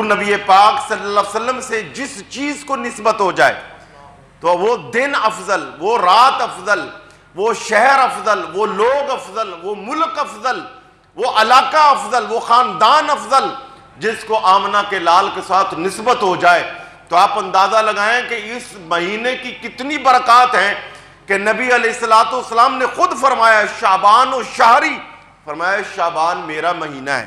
نبی پاک صلی اللہ علیہ وسلم سے جس چیز کو نسبت ہو جائے تو وہ دن افضل، وہ رات افضل، وہ شہر افضل، وہ لوگ افضل، وہ ملک افضل، وہ علاقہ افضل، وہ خاندان افضل، جس کو آمنہ کے لال کے ساتھ نسبت ہو جائے تو آپ اندازہ لگائیں کہ اس مہینے کی کتنی برکات ہیں کہ نبی علیہ السلام نے خود فرمایا شعبان و شہری، فرمایا شعبان میرا مہینہ ہے،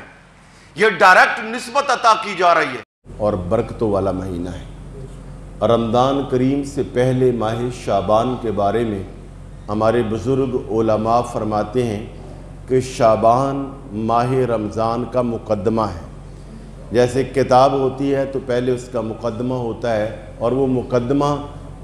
یہ ڈائریکٹ نسبت عطا کی جا رہی ہے اور برکتوں والا مہینہ ہے۔ رمضان کریم سے پہلے ماہ شعبان کے بارے میں ہمارے بزرگ علماء فرماتے ہیں کہ شعبان ماہ رمضان کا مقدمہ ہے۔ جیسے کتاب ہوتی ہے تو پہلے اس کا مقدمہ ہوتا ہے اور وہ مقدمہ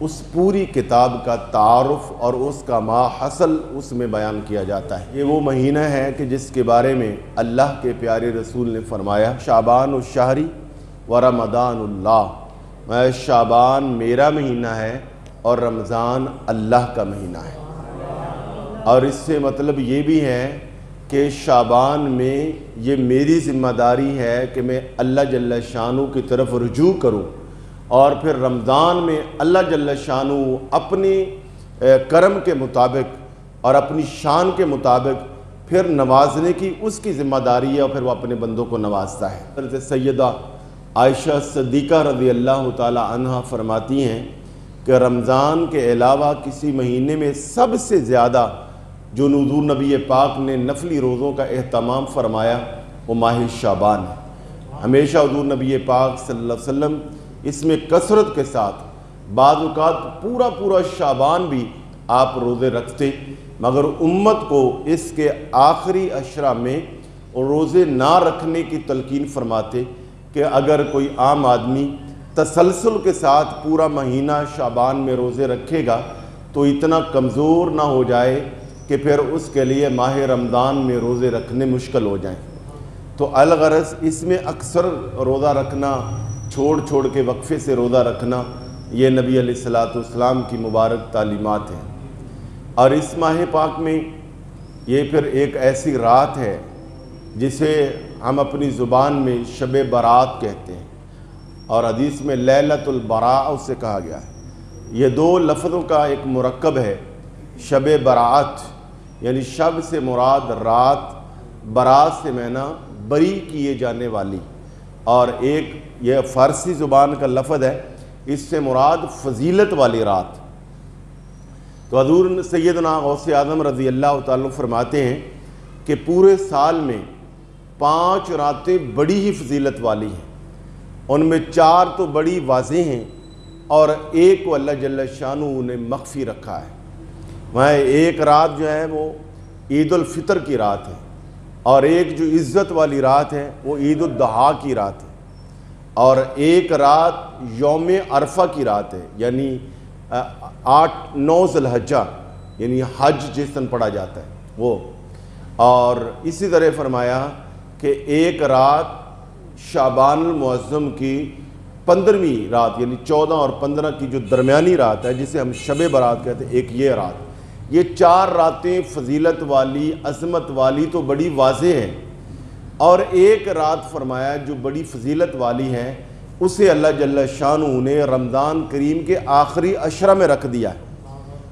اس پوری کتاب کا تعارف اور اس کا ماحصل اس میں بیان کیا جاتا ہے۔ یہ وہ مہینہ ہے کہ جس کے بارے میں اللہ کے پیارے رسول نے فرمایا شعبان الشہری و رمضان اللہ، شعبان میرا مہینہ ہے اور رمضان اللہ کا مہینہ ہے۔ اور اس سے مطلب یہ بھی ہے کہ شعبان میں یہ میری ذمہ داری ہے کہ میں اللہ جل شانہ کی طرف رجوع کروں، اور پھر رمضان میں اللہ جل شانہ اپنی کرم کے مطابق اور اپنی شان کے مطابق پھر نوازنے کی اس کی ذمہ داری ہے، اور پھر وہ اپنے بندوں کو نوازتا ہے۔ حضرت سیدہ عائشہ صدیقہ رضی اللہ تعالی عنہ فرماتی ہیں کہ رمضان کے علاوہ کسی مہینے میں سب سے زیادہ جو حضور نبی پاک نے نفلی روزوں کا اہتمام فرمایا وہ ماہ شعبان ہے۔ ہمیشہ حضور نبی پاک صلی اللہ علیہ وسلم اس میں کثرت کے ساتھ بعض اوقات پورا شعبان بھی آپ روزے رکھتے، مگر امت کو اس کے آخری عشرہ میں روزے نہ رکھنے کی تلقین فرماتے کہ اگر کوئی عام آدمی تسلسل کے ساتھ پورا مہینہ شعبان میں روزے رکھے گا تو اتنا کمزور نہ ہو جائے کہ پھر اس کے لیے ماہ رمضان میں روزے رکھنے مشکل ہو جائیں۔ تو الغرض اس میں اکثر روزہ رکھنا، چھوڑ کے وقفے سے روزہ رکھنا، یہ نبی علیہ السلام کی مبارک تعلیمات ہیں۔ اور اس ماہ پاک میں یہ پھر ایک ایسی رات ہے جسے ہم اپنی زبان میں شب برات کہتے ہیں، اور حدیث میں لیلۃ البراء اسے کہا گیا ہے۔ یہ دو لفظوں کا ایک مرکب ہے، شب برات یعنی شب سے مراد رات، برات سے معنی بری کیے جانے والی، اور ایک یہ فارسی زبان کا لفظ ہے، اس سے مراد فضیلت والی رات۔ تو حضور سیدنا غوث اعظم رضی اللہ تعالیٰ فرماتے ہیں کہ پورے سال میں 5 راتیں بڑی ہی فضیلت والی ہیں، ان میں 4 تو بڑی واضح ہیں اور ایک کو اللہ جل شانہ نے مخفی رکھا ہے۔ وہاں ایک رات جو ہے وہ عید الفطر کی رات ہے، اور ایک جو عزت والی رات ہے وہ عید الاضحیٰ کی رات ہے، اور ایک رات یوم عرفہ کی رات ہے، یعنی 8-9 ذی الحجہ یعنی حج جس دن پڑھا جاتا ہے وہ۔ اور اسی طرح فرمایا کہ ایک رات شعبان المعظم کی 15ویں رات یعنی 14 اور 15 کی جو درمیانی رات ہے جسے ہم شب برات کہتے ہیں، ایک یہ رات۔ یہ 4 راتیں فضیلت والی، عظمت والی تو بڑی واضح ہیں، اور ایک رات فرمایا جو بڑی فضیلت والی ہے اسے اللہ جل شانہ نے رمضان کریم کے آخری عشرہ میں رکھ دیا ہے،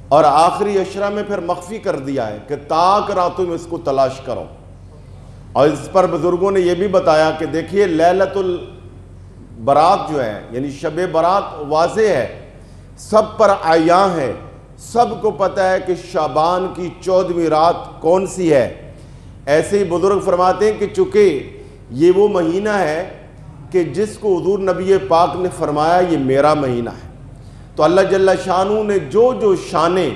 اور آخری عشرہ میں پھر مخفی کر دیا ہے کہ تاک راتوں میں اس کو تلاش کرو۔ اور اس پر بزرگوں نے یہ بھی بتایا کہ دیکھیے لیلۃ البرات جو ہے یعنی شب برات واضح ہے، سب پر عیاں ہے، سب کو پتہ ہے کہ شعبان کی 14ویں رات کون سی ہے۔ ایسے ہی بزرگ فرماتے ہیں کہ چونکہ یہ وہ مہینہ ہے کہ جس کو حضور نبی پاک نے فرمایا یہ میرا مہینہ ہے، تو اللہ جل شانہ نے جو شانیں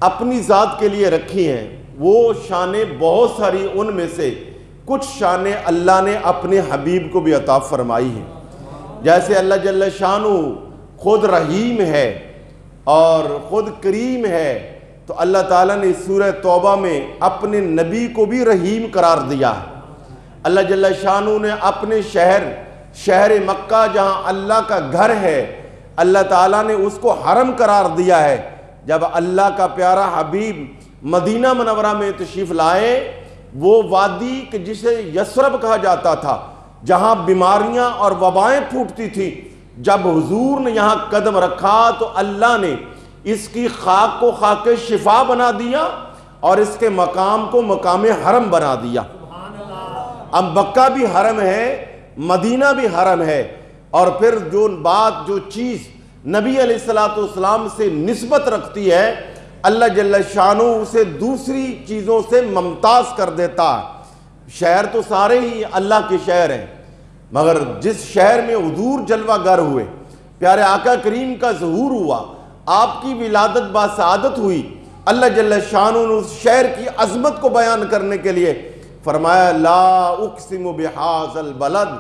اپنی ذات کے لیے رکھی ہیں وہ شانیں بہت ساری، ان میں سے کچھ شانیں اللہ نے اپنے حبیب کو بھی عطا فرمائی ہیں۔ جیسے اللہ جل شانہ خود رحیم ہے اور خود کریم ہے، تو اللہ تعالیٰ نے سورہ توبہ میں اپنے نبی کو بھی رحیم قرار دیا ہے۔ اللہ جل شانہ نے اپنے شہر مکہ جہاں اللہ کا گھر ہے، اللہ تعالیٰ نے اس کو حرم قرار دیا ہے۔ جب اللہ کا پیارا حبیب مدینہ منورہ میں تشریف لائے، وہ وادی کہ جسے یثرب کہا جاتا تھا، جہاں بیماریاں اور وبائیں پھوٹتی تھیں، جب حضور نے یہاں قدم رکھا تو اللہ نے اس کی خاک کو خاک شفا بنا دیا اور اس کے مقام کو مقام حرم بنا دیا۔ اب مکہ بھی حرم ہے، مدینہ بھی حرم ہے، اور پھر جو چیز نبی علیہ السلام سے نسبت رکھتی ہے، اللہ جل شانہ اسے دوسری چیزوں سے ممتاز کر دیتا ہے۔ شہر تو سارے ہی اللہ کے شہر ہیں، مگر جس شہر میں حضور جلوہ گر ہوئے، پیارے آقا کریم کا ظہور ہوا، آپ کی ولادت باسعادت ہوئی، اللہ جل شانہ نے اس شہر کی عظمت کو بیان کرنے کے لیے فرمایا لا اقسم بہذا البلد،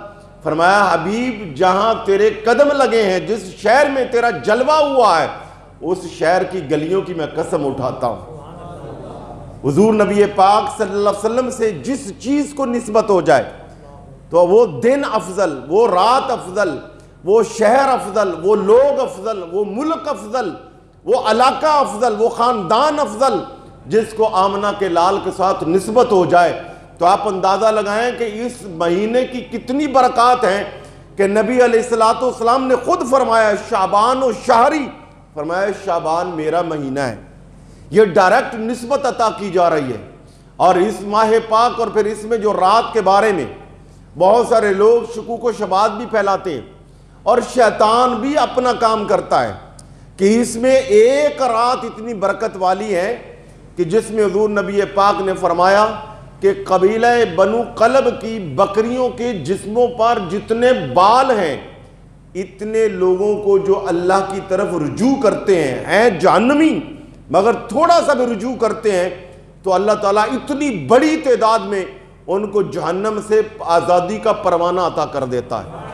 فرمایا حبیب جہاں تیرے قدم لگے ہیں، جس شہر میں تیرا جلوہ ہوا ہے، اس شہر کی گلیوں کی میں قسم اٹھاتا ہوں۔ حضور نبی پاک صلی اللہ علیہ وسلم سے جس چیز کو نسبت ہو جائے تو وہ دن افضل، وہ رات افضل، وہ شہر افضل، وہ لوگ افضل، وہ ملک افضل، وہ علاقہ افضل، وہ خاندان افضل، جس کو آمنہ کے لال کے ساتھ نسبت ہو جائے تو آپ اندازہ لگائیں کہ اس مہینے کی کتنی برکات ہیں کہ نبی علیہ السلام نے خود فرمایا شعبان و شہری، فرمایا شعبان میرا مہینہ ہے۔ یہ ڈائریکٹ نسبت عطا کی جا رہی ہے، اور اس ماہ پاک اور پھر اس میں جو رات کے بارے میں بہت سارے لوگ شکوک و شبہات بھی پھیلاتے ہیں، اور شیطان بھی اپنا کام کرتا ہے کہ اس میں ایک رات اتنی برکت والی ہے کہ جس میں حضور نبی پاک نے فرمایا کہ قبیلہ بنو قلب کی بکریوں کے جسموں پر جتنے بال ہیں، اتنے لوگوں کو جو اللہ کی طرف رجوع کرتے ہیں جہنمی، مگر تھوڑا سا بھی رجوع کرتے ہیں تو اللہ تعالیٰ اتنی بڑی تعداد میں ان کو جہنم سے آزادی کا پروانہ عطا کر دیتا ہے،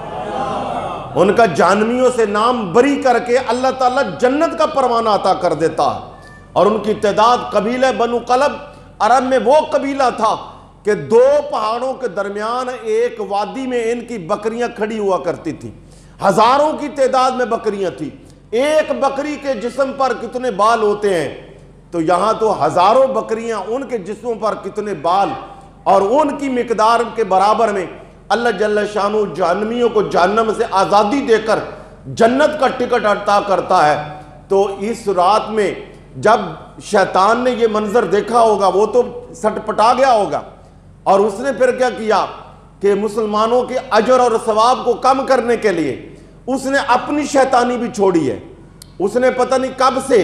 ان کا جہنمیوں سے نام بری کر کے اللہ تعالیٰ جنت کا پروانہ عطا کر دیتا ہے۔ اور ان کی تعداد قبیلہ بنو قلب عرب میں وہ قبیلہ تھا کہ 2 پہاڑوں کے درمیان ایک وادی میں ان کی بکریاں کھڑی ہوا کرتی تھی، ہزاروں کی تعداد میں بکریاں تھی، ایک بکری کے جسم پر کتنے بال ہوتے ہیں، تو یہاں تو ہزاروں بکریاں، ان کے جسموں پر کتنے بال، اور ان کی مقدار کے برابر میں اللہ جل شانہ جہنمیوں کو جہنم سے آزادی دے کر جنت کا ٹکٹ عطا کرتا ہے۔ تو اس رات میں جب شیطان نے یہ منظر دیکھا ہوگا وہ تو سٹ پٹا گیا ہوگا، اور اس نے پھر کیا کیا کہ مسلمانوں کے اجر اور ثواب کو کم کرنے کے لیے اس نے اپنی شیطانی بھی چھوڑی ہے۔ اس نے پتہ نہیں کب سے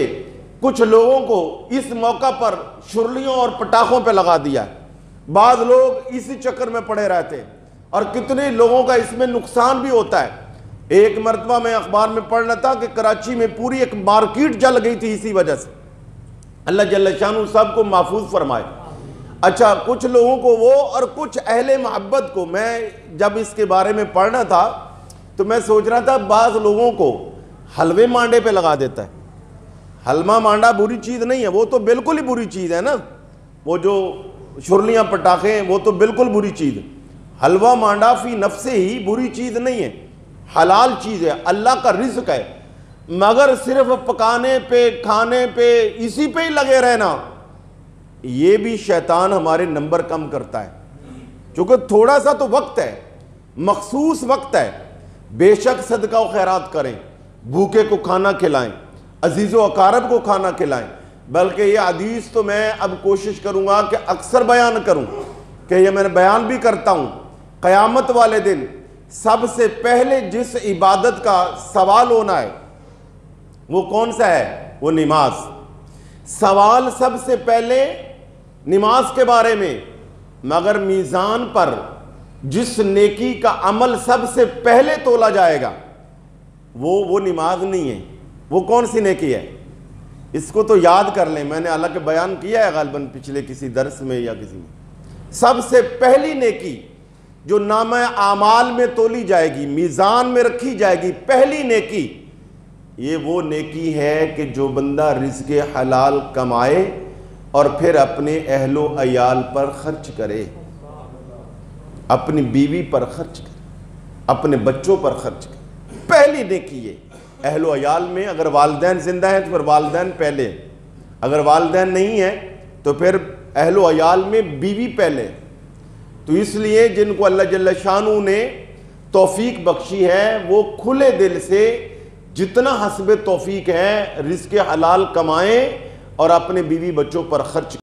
کچھ لوگوں کو اس موقع پر شرلیوں اور پٹاخوں پہ لگا دیا ہے، بعض لوگ اسی چکر میں پڑے رہتے ہیں، اور کتنے لوگوں کا اس میں نقصان بھی ہوتا ہے۔ ایک مرتبہ میں اخبار میں پڑھ رہا تھا کہ کراچی میں پوری ایک مارکیٹ جل گئی تھی اسی وجہ سے، اللہ جل شانہ سب کو محفوظ فرمائے۔ اچھا، کچھ لوگوں کو وہ اور کچھ اہل محبت کو، میں جب اس کے بارے میں پڑھنا تھا تو میں سوچ رہا تھا بعض لوگوں کو حلوے مانڈے پہ لگا دیتا ہے۔ حلوہ مانڈا بری چیز نہیں ہے، وہ تو بالکل ہی بری چیز ہے نا، وہ جو شرلیاں پٹاخے ہیں وہ تو بالکل بری چیز ہے۔ حلوہ مانڈا فی نفس ہی بری چیز نہیں ہے، حلال چیز ہے، اللہ کا رزق ہے، مگر صرف پکانے پہ، کھانے پہ، اسی پہ ہی لگے رہنا، یہ بھی شیطان ہمارے نمبر کم کرتا ہے۔ چونکہ تھوڑا سا تو وقت ہے، مخصوص وقت ہے، بے شک صدقہ و خیرات کریں، بھوکے کو کھانا کھلائیں، عزیز و اقارب کو کھانا کھلائیں، بلکہ یہ حدیث تو میں اب کوشش کروں گا کہ اکثر بیان کروں، کہ یہ میں بیان بھی کرتا ہوں، قیامت والے دن سب سے پہلے جس عبادت کا سوال ہونا ہے وہ کون سا ہے؟ وہ نماز۔ سوال سب سے پہلے نماز کے بارے میں، مگر میزان پر جس نیکی کا عمل سب سے پہلے تولا جائے گا وہ نماز نہیں ہے۔ وہ کون سی نیکی ہے؟ اس کو تو یاد کر لیں، میں نے حالانکہ بیان کیا ہے غالباً پچھلے کسی درس میں یا کسی میں۔ سب سے پہلی نیکی جو نامہ اعمال میں تولی جائے گی، میزان میں رکھی جائے گی، پہلی نیکی یہ وہ نیکی ہے کہ جو بندہ رزق حلال کمائے اور پھر اپنے اہل و عیال پر خرچ کرے، اپنی بیوی پر خرچ کرے، اپنے بچوں پر خرچ کرے، پہلی نیکی یہ۔ اہل و عیال میں اگر والدین زندہ ہیں تو پھر والدین پہلے، اگر والدین نہیں ہیں تو پھر اہل و عیال میں بیوی پہلے۔ تو اس لیے جن کو اللہ جل شانہ نے توفیق بخشی ہے وہ کھلے دل سے جتنا حسب توفیق ہے رزق حلال کمائیں اور اپنے بیوی بچوں پر خرچ